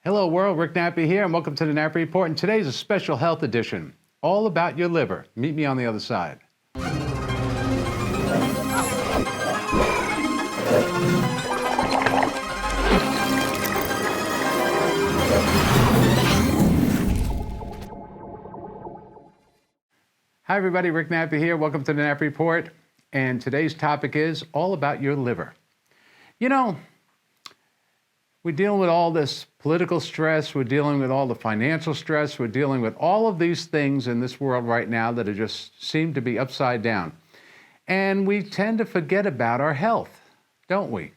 Hello world, Rick Nappi here, and welcome to the Nappi Report. And today's a special health edition, all about your liver. Meet me on the other side. Hi everybody, Rick Nappi here. Welcome to the Nappi Report. And today's topic is all about your liver. You know, we're dealing with all this political stress, we're dealing with all the financial stress, we're dealing with all of these things in this world right now that are just seem to be upside down. And we tend to forget about our health, don't we?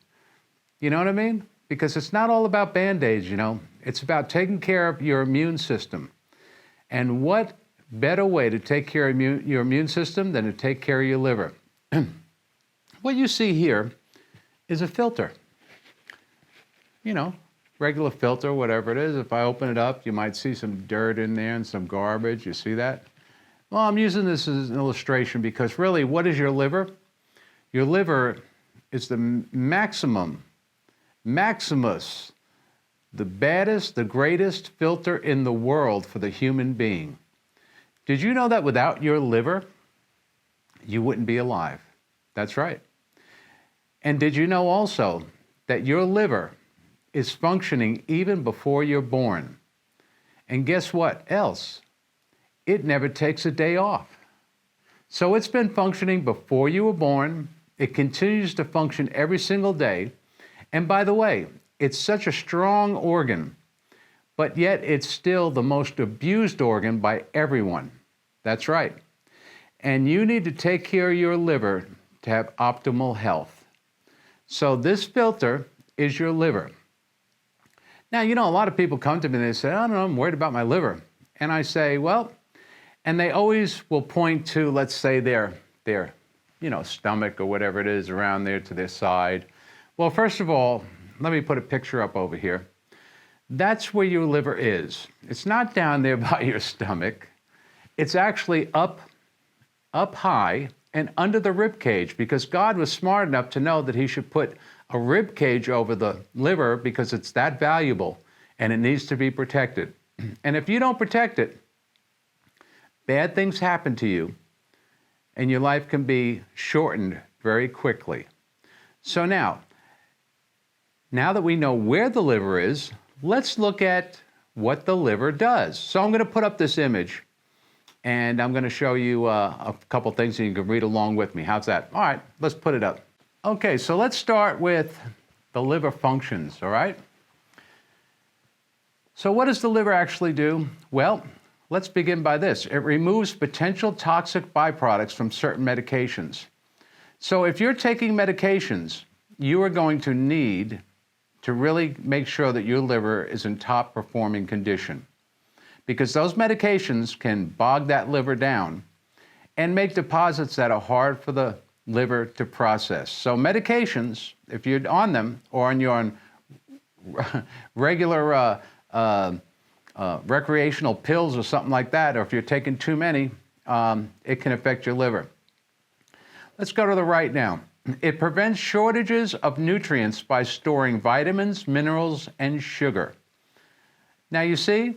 You know what I mean? Because it's not all about Band-Aids, you know. It's about taking care of your immune system. And what better way to take care of your immune system than to take care of your liver? What you see here is a filter. You know, regular filter, whatever it is. If I open it up, you might see some dirt in there and some garbage. You see that? Well, I'm using this as an illustration because really, what is your liver? Your liver is the maximus, the baddest, the greatest filter in the world for the human being. Did you know that without your liver, you wouldn't be alive? That's right. And did you know also that your liver is functioning even before you're born? And guess what else? It never takes a day off. So it's been functioning before you were born. It continues to function every single day. And by the way, it's such a strong organ, but yet it's still the most abused organ by everyone. That's right. And you need to take care of your liver to have optimal health. So this filter is your liver. Now, you know, a lot of people come to me and they say, I don't know, I'm worried about my liver. And I say, well, and they always will point to, let's say, their stomach or whatever it is around there to their side. Well, first of all, let me put a picture up over here. That's where your liver is. It's not down there by your stomach. It's actually up high and under the rib cage, because God was smart enough to know that he should put a rib cage over the liver because it's that valuable and it needs to be protected. And if you don't protect it, bad things happen to you and your life can be shortened very quickly. So now that we know where the liver is, let's look at what the liver does. So I'm going to put up this image and I'm going to show you a couple things and you can read along with me. How's that? All right, let's put it up. Okay, so let's start with the liver functions, all right? So what does the liver actually do? Well, let's begin by this. It removes potential toxic byproducts from certain medications. So if you're taking medications, you are going to need to really make sure that your liver is in top performing condition, because those medications can bog that liver down and make deposits that are hard for the liver to process. So medications, if you're on them or you're on regular recreational pills or something like that, or if you're taking too many, it can affect your liver. Let's go to the right now. It prevents shortages of nutrients by storing vitamins, minerals, and sugar. Now you see,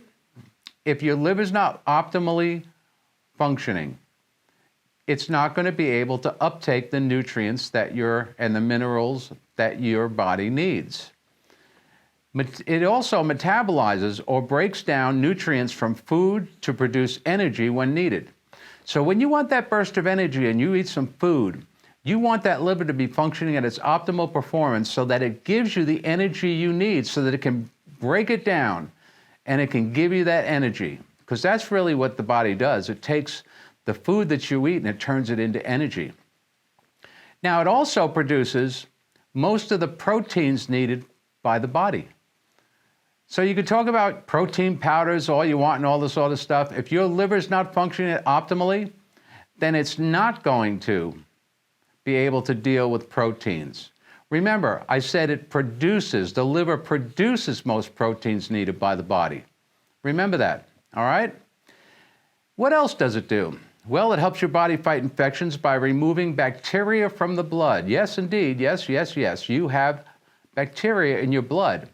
if your liver's not optimally functioning, it's not going to be able to uptake the nutrients and the minerals that your body needs. It also metabolizes or breaks down nutrients from food to produce energy when needed. So when you want that burst of energy and you eat some food, you want that liver to be functioning at its optimal performance so that it gives you the energy you need so that it can break it down and it can give you that energy. Because that's really what the body does. It takes the food that you eat and it turns it into energy. Now, it also produces most of the proteins needed by the body. So you could talk about protein powders all you want and all this other stuff. If your liver's not functioning optimally, then it's not going to be able to deal with proteins. Remember, I said the liver produces most proteins needed by the body. Remember that, all right? What else does it do? Well, it helps your body fight infections by removing bacteria from the blood. Yes, indeed, yes. You have bacteria in your blood.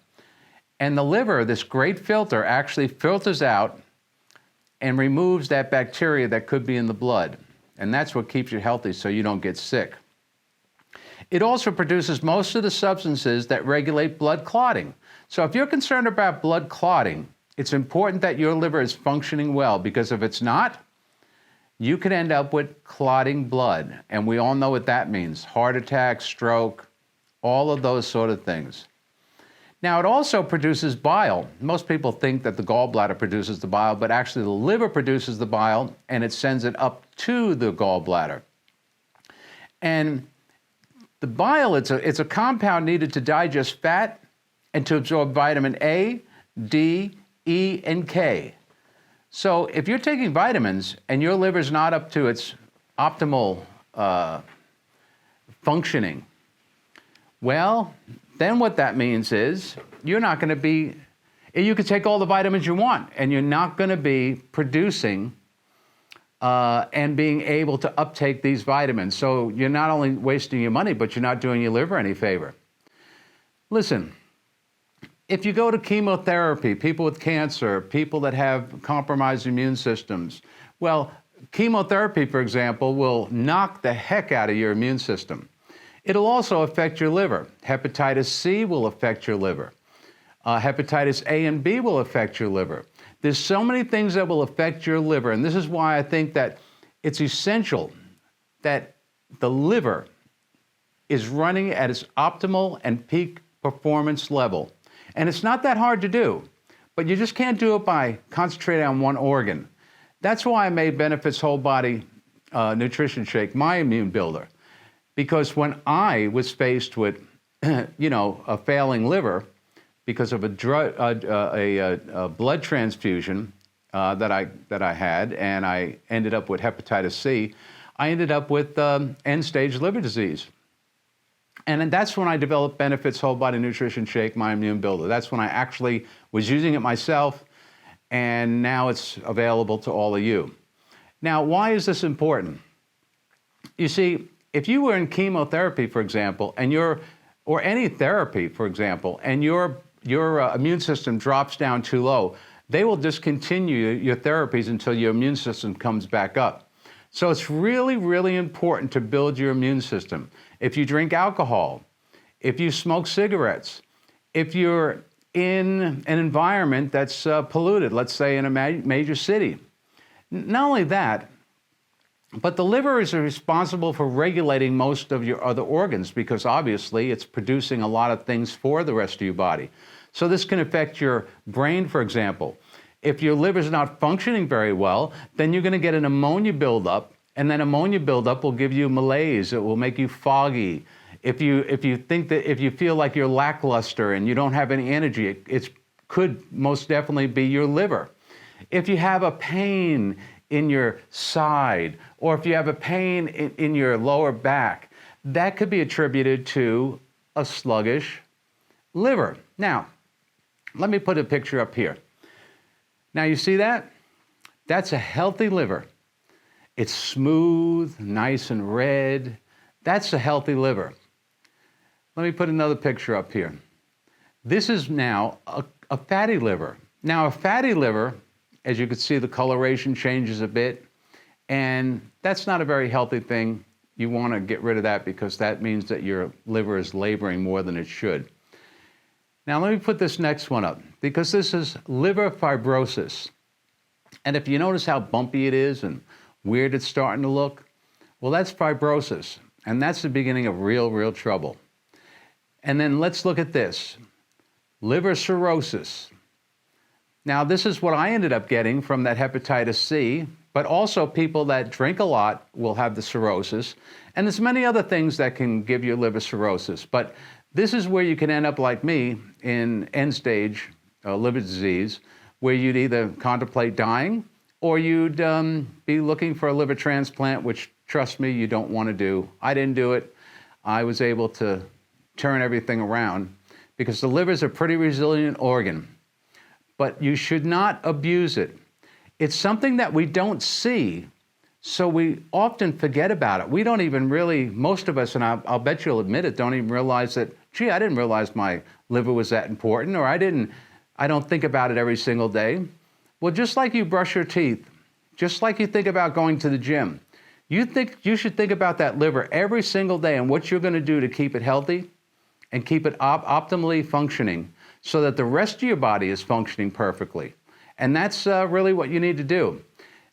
And the liver, this great filter, actually filters out and removes that bacteria that could be in the blood. And that's what keeps you healthy so you don't get sick. It also produces most of the substances that regulate blood clotting. So if you're concerned about blood clotting, it's important that your liver is functioning well, because if it's not, you could end up with clotting blood. And we all know what that means: heart attack, stroke, all of those sort of things. Now, it also produces bile. Most people think that the gallbladder produces the bile, but actually the liver produces the bile, and it sends it up to the gallbladder. And the bile, it's a compound needed to digest fat and to absorb vitamin A, D, E, and K. So if you're taking vitamins and your liver's not up to its optimal functioning, well, then what that means is you're not going to be, you can take all the vitamins you want, and you're not going to be producing and being able to uptake these vitamins. So you're not only wasting your money, but you're not doing your liver any favor. Listen, if you go to chemotherapy, people with cancer, people that have compromised immune systems, well, chemotherapy, for example, will knock the heck out of your immune system. It'll also affect your liver. Hepatitis C will affect your liver. Hepatitis A and B will affect your liver. There's so many things that will affect your liver, and this is why I think that it's essential that the liver is running at its optimal and peak performance level. And it's not that hard to do, but you just can't do it by concentrating on one organ. That's why I made Benefits Whole Body Nutrition Shake my immune builder. Because when I was faced with, a failing liver because of a blood transfusion that I had, and I ended up with hepatitis C, I ended up with end-stage liver disease. And that's when I developed Benefits Whole Body Nutrition Shake, my immune builder. That's when I actually was using it myself, and now it's available to all of you. Now, why is this important? You see, if you were in chemotherapy, for example, or any therapy, for example, and your immune system drops down too low, they will discontinue your therapies until your immune system comes back up. So it's really, really important to build your immune system. If you drink alcohol, if you smoke cigarettes, if you're in an environment that's polluted, let's say in a major city. Not only that, but the liver is responsible for regulating most of your other organs, because obviously it's producing a lot of things for the rest of your body. So this can affect your brain, for example. If your liver's not functioning very well, then you're going to get an ammonia buildup, and that ammonia buildup will give you malaise. It will make you foggy. If you feel like you're lackluster and you don't have any energy, it could most definitely be your liver. If you have a pain in your side, or if you have a pain in your lower back, that could be attributed to a sluggish liver. Now, let me put a picture up here. Now, you see that? That's a healthy liver. It's smooth, nice and red. That's a healthy liver. Let me put another picture up here. This is now a fatty liver. Now, a fatty liver, as you can see, the coloration changes a bit, and that's not a very healthy thing. You want to get rid of that, because that means that your liver is laboring more than it should. Now, let me put this next one up, because this is liver fibrosis. And if you notice how bumpy it is and weird it's starting to look, well, that's fibrosis, and that's the beginning of real trouble. And then let's look at this, liver cirrhosis. Now, this is what I ended up getting from that hepatitis C, but also people that drink a lot will have the cirrhosis. And there's many other things that can give you liver cirrhosis. But this is where you can end up like me in end-stage liver disease, where you'd either contemplate dying or you'd be looking for a liver transplant, which, trust me, you don't want to do. I didn't do it. I was able to turn everything around, because the liver is a pretty resilient organ. But you should not abuse it. It's something that we don't see, so we often forget about it. We don't even really, most of us, and I'll bet you'll admit it, don't even realize that, gee, I didn't realize my liver was that important, or I didn't I don't think about it every single day. Well, just like you brush your teeth, just like you think about going to the gym, you should think about that liver every single day and what you're going to do to keep it healthy and keep it optimally functioning so that the rest of your body is functioning perfectly. And that's really what you need to do.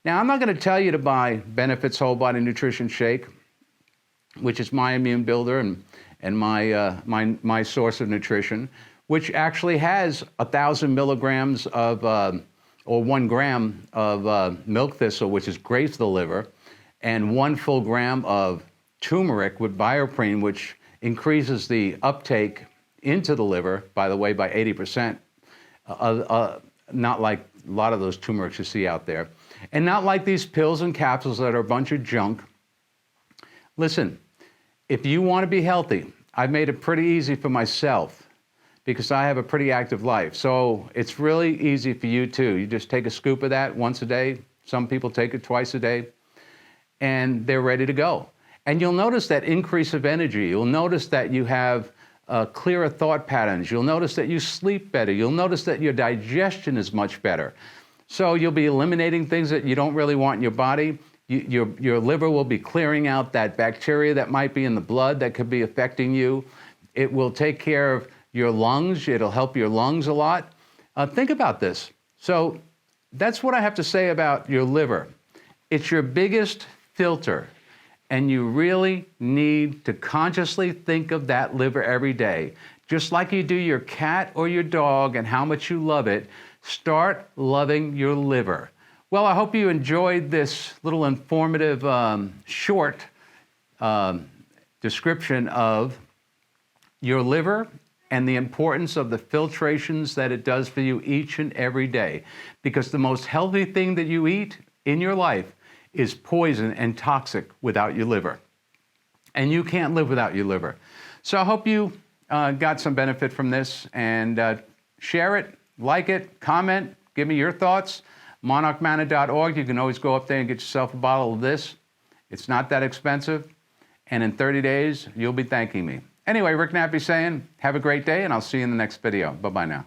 Now, I'm not going to tell you to buy Benefits Whole Body Nutrition Shake, which is my immune builder and my source of nutrition, which actually has 1,000 milligrams of, or 1 gram of milk thistle, which is great for the liver, and 1 full gram of turmeric with bioprine, which increases the uptake into the liver, by the way, by 80%, not like a lot of those turmerics you see out there, and not like these pills and capsules that are a bunch of junk. Listen, if you want to be healthy, I've made it pretty easy for myself because I have a pretty active life. So it's really easy for you too. You just take a scoop of that once a day. Some people take it twice a day, and they're ready to go. And you'll notice that increase of energy. You'll notice that you have clearer thought patterns. You'll notice that you sleep better. You'll notice that your digestion is much better. So you'll be eliminating things that you don't really want in your body. Your liver will be clearing out that bacteria that might be in the blood that could be affecting you. It will take care of your lungs. It'll help your lungs a lot. Think about this. So that's what I have to say about your liver. It's your biggest filter, and you really need to consciously think of that liver every day. Just like you do your cat or your dog and how much you love it, start loving your liver. Well, I hope you enjoyed this little informative, short description of your liver and the importance of the filtrations that it does for you each and every day. Because the most healthy thing that you eat in your life is poison and toxic without your liver. And you can't live without your liver. So I hope you got some benefit from this, and share it, like it, comment, give me your thoughts. monarchmanna.org. You can always go up there and get yourself a bottle of this. It's not that expensive. And in 30 days, you'll be thanking me. Anyway, Rick Nappi saying, have a great day, and I'll see you in the next video. Bye-bye now.